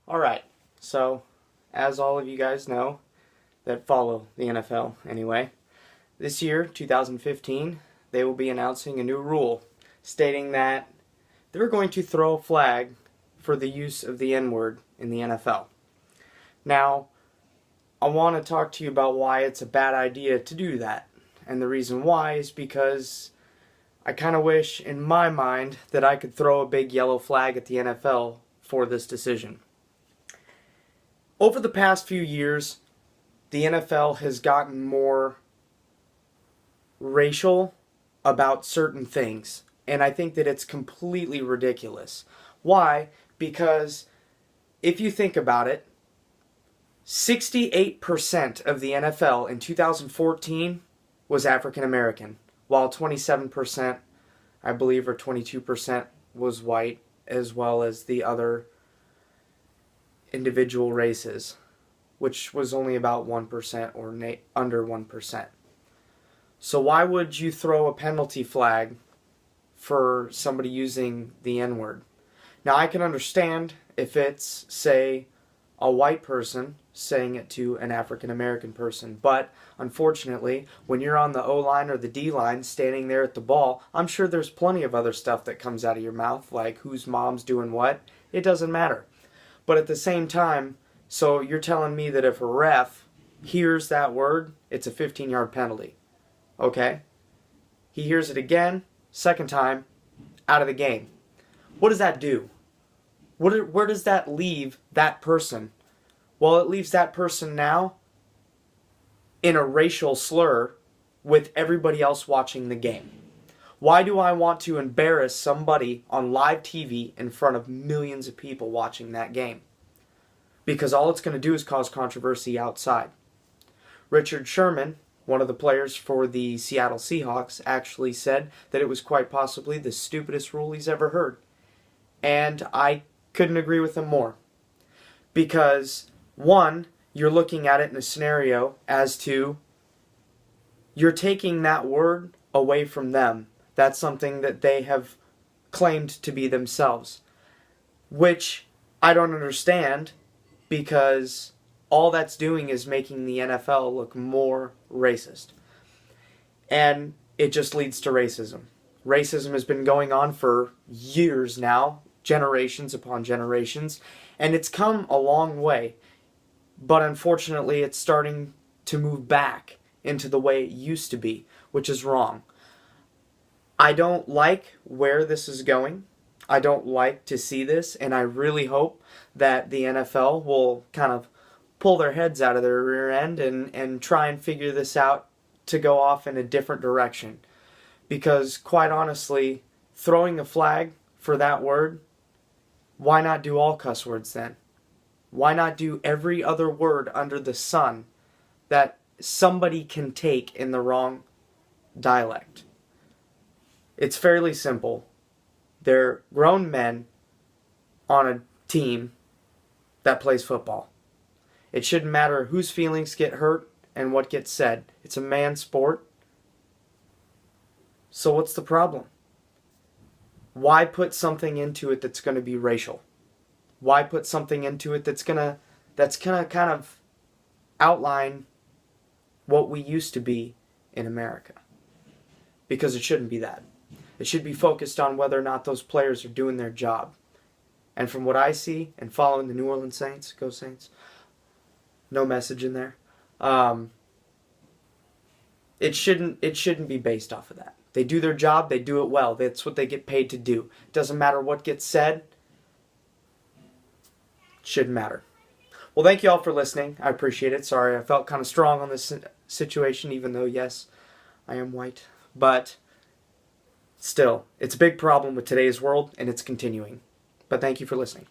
Alright, so as all of you guys know that follow the NFL anyway, this year, 2015, they will be announcing a new rule stating that they're going to throw a flag for the use of the N-word in the NFL. Now, I want to talk to you about why it's a bad idea to do that. And the reason why is because I kind of wish, in my mind, that I could throw a big yellow flag at the NFL for this decision. Over the past few years, the NFL has gotten more racial about certain things. And I think that it's completely ridiculous. Why? Because if you think about it, 68% of the NFL in 2014 was African American, while 27%, I believe, or 22% was white, as well as the other individual races, which was only about 1% or under 1%. So why would you throw a penalty flag for somebody using the N-word? Now, I can understand if it's, say, a white person saying it to an African American person, but unfortunately, when you're on the O-line or the D-line standing there at the ball, I'm sure there's plenty of other stuff that comes out of your mouth, like whose mom's doing what. It doesn't matter. But at the same time, so you're telling me that if a ref hears that word, it's a 15-yard penalty. Okay? He hears it again, second time, out of the game. What does that do? Where does that leave that person? Well, it leaves that person now in a racial slur with everybody else watching the game. Why do I want to embarrass somebody on live TV in front of millions of people watching that game? Because all it's going to do is cause controversy outside. Richard Sherman, one of the players for the Seattle Seahawks, actually said that it was quite possibly the stupidest rule he's ever heard. And I couldn't agree with him more. Because, one, you're looking at it in a scenario as to you're taking that word away from them. That's something that they have claimed to be themselves, which I don't understand, because all that's doing is making the NFL look more racist. And it just leads to racism. Racism has been going on for years now, generations upon generations, and it's come a long way. But unfortunately, it's starting to move back into the way it used to be, which is wrong. I don't like where this is going. I don't like to see this, and I really hope that the NFL will kind of pull their heads out of their rear end and try and figure this out to go off in a different direction. Because, quite honestly, throwing a flag for that word, why not do all cuss words then? Why not do every other word under the sun that somebody can take in the wrong dialect? It's fairly simple. They're grown men on a team that plays football. It shouldn't matter whose feelings get hurt and what gets said. It's a man's sport. So what's the problem? Why put something into it that's going to be racial? Why put something into it that's gonna kind of outline what we used to be in America? Because it shouldn't be that. It should be focused on whether or not those players are doing their job. And from what I see, and following the New Orleans Saints, go Saints, no message in there. It shouldn't be based off of that. They do their job, they do it well. That's what they get paid to do. It doesn't matter what gets said. It shouldn't matter. Well, thank you all for listening. I appreciate it. Sorry, I felt kind of strong on this situation, even though, yes, I am white. But still, it's a big problem with today's world, and it's continuing. But thank you for listening.